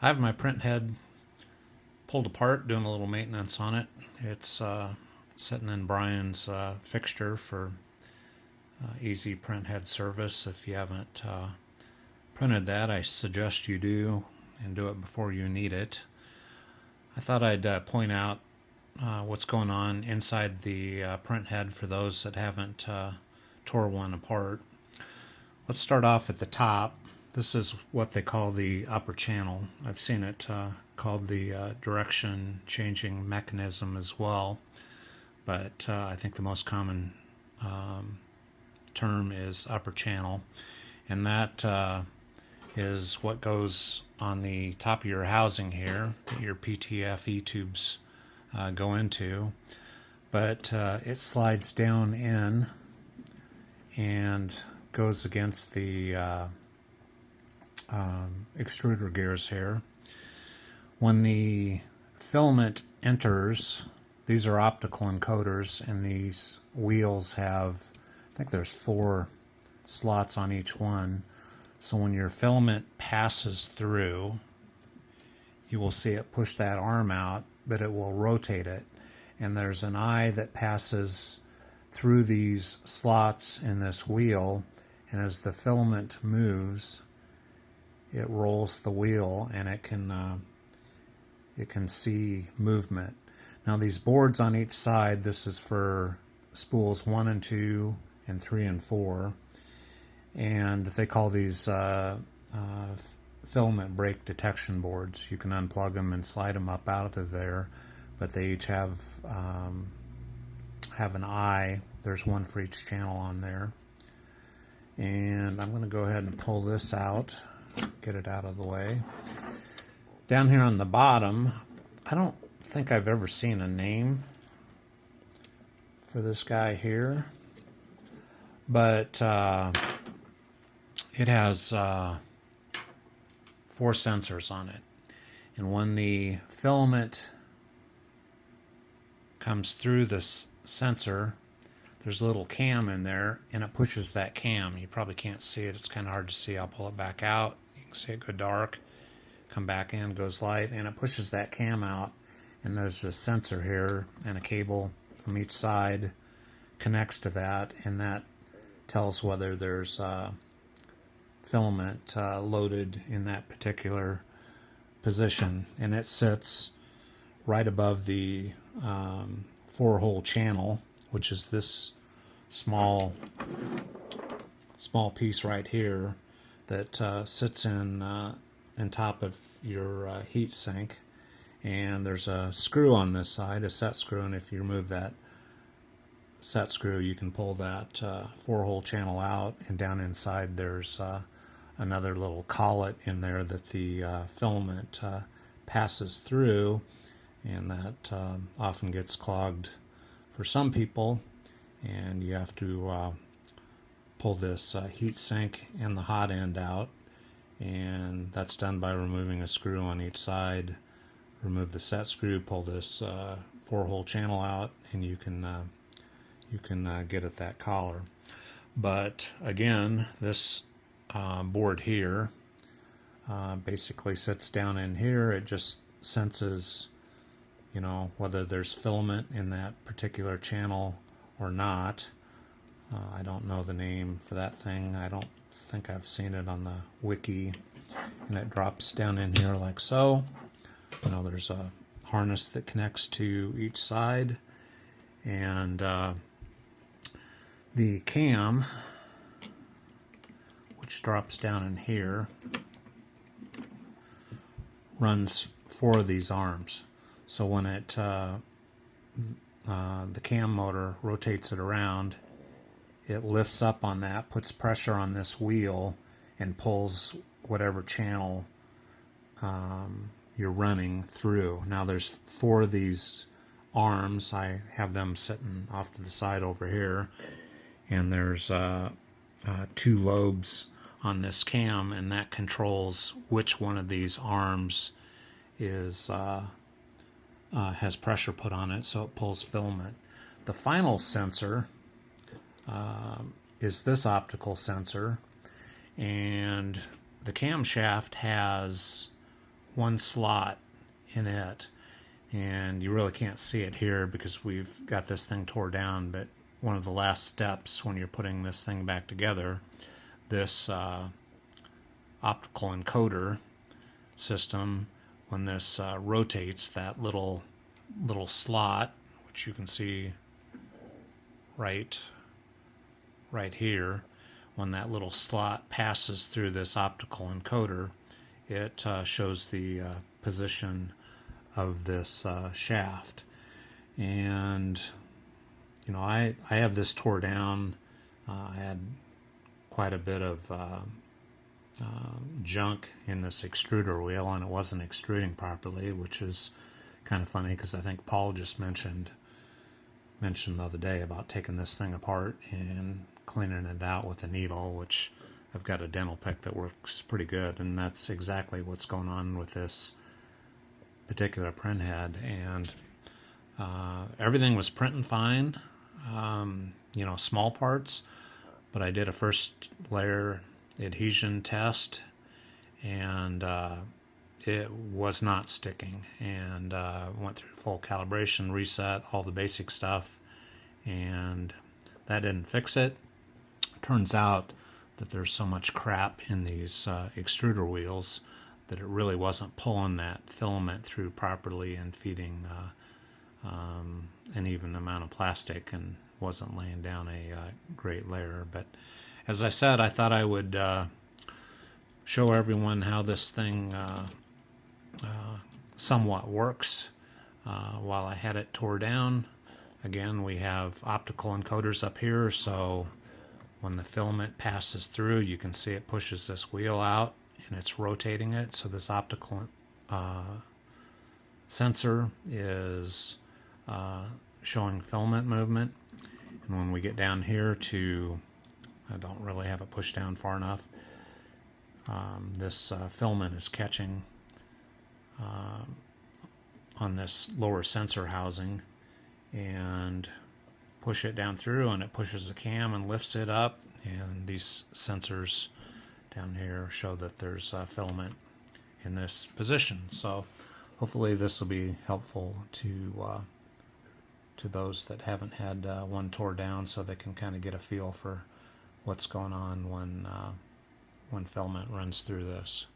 I have my Printhead pulled apart, doing a little maintenance on it. It's sitting in Brian's fixture for easy Printhead service. If you haven't printed that, I suggest you do, and do it before you need it. I thought I'd point out what's going on inside the Printhead for those that haven't tore one apart. Let's start off at the top. This is what they call the upper channel. I've seen it called the direction changing mechanism as well, but I think the most common term is upper channel, and that is what goes on the top of your housing here that your PTFE tubes go into, but it slides down in and goes against the extruder gears here. When the filament enters, these are optical encoders, and these wheels have, I think there's 4 slots on each one. So when your filament passes through, you will see it push that arm out, but it will rotate it. And there's an eye that passes through these slots in this wheel, and as the filament moves, it rolls the wheel, and it can see movement. Now these boards on each side, this is for spools 1 and 2 and 3 and 4, and they call these filament break detection boards. You can unplug them and slide them up out of there, but they each have an eye. There's one for each channel on there. And I'm going to go ahead and pull this out, get it out of the way. Down here on the bottom, I don't think I've ever seen a name for this guy here, but it has 4 sensors on it. And when the filament comes through this sensor, there's a little cam in there, and it pushes that cam. You probably can't see it. It's kind of hard to see. I'll pull it back out. You can see it go dark, come back in, goes light, and it pushes that cam out. And there's a sensor here, and a cable from each side connects to that, and that tells whether there's filament loaded in that particular position. And it sits right above the 4-hole channel, which is this small piece right here that sits in top of your heat sink. And there's a screw on this side, a set screw, and if you remove that set screw, you can pull that 4-hole channel out, and down inside there's another little collet in there that the filament passes through, and that often gets clogged for some people, and you have to pull this heat sink and the hot end out, and that's done by removing a screw on each side. Remove the set screw, pull this 4-hole channel out, and you can get at that collar. But again, this board here basically sits down in here. It just senses, whether there's filament in that particular channel or not. I don't know the name for that thing. I don't think I've seen it on the wiki. And it drops down in here like so. There's a harness that connects to each side, and the cam, which drops down in here, runs 4 of these arms. So when it the cam motor rotates it around, it lifts up on that, puts pressure on this wheel, and pulls whatever channel you're running through. Now there's 4 of these arms. I have them sitting off to the side over here, and there's 2 lobes on this cam, and that controls which one of these arms is has pressure put on it, so it pulls filament. The final sensor is this optical sensor, and the camshaft has one slot in it, and you really can't see it here because we've got this thing tore down, but one of the last steps when you're putting this thing back together, this optical encoder system, when this rotates, that little slot, which you can see right here, when that little slot passes through this optical encoder, it shows the position of this shaft. And you know, I have this tore down. I had quite a bit of junk in this extruder wheel, and it wasn't extruding properly, which is kind of funny because I think Paul just mentioned the other day about taking this thing apart and cleaning it out with a needle, which I've got a dental pick that works pretty good, and that's exactly what's going on with this particular printhead. And everything was printing fine, you know, small parts, but I did a first layer adhesion test, and it was not sticking, and went through full calibration, reset all the basic stuff, and that didn't fix it. Turns out that there's so much crap in these extruder wheels that it really wasn't pulling that filament through properly and feeding an even amount of plastic, and wasn't laying down a great layer. But as I said, I thought I would show everyone how this thing somewhat works while I had it tore down. Again, we have optical encoders up here, so when the filament passes through, you can see it pushes this wheel out and it's rotating it. So this optical sensor is showing filament movement. And when we get down here to, I don't really have it pushed down far enough, this filament is catching on this lower sensor housing, and push it down through, and it pushes the cam and lifts it up, and these sensors down here show that there's filament in this position. So hopefully this will be helpful to those that haven't had one tore down, so they can kind of get a feel for what's going on when filament runs through this.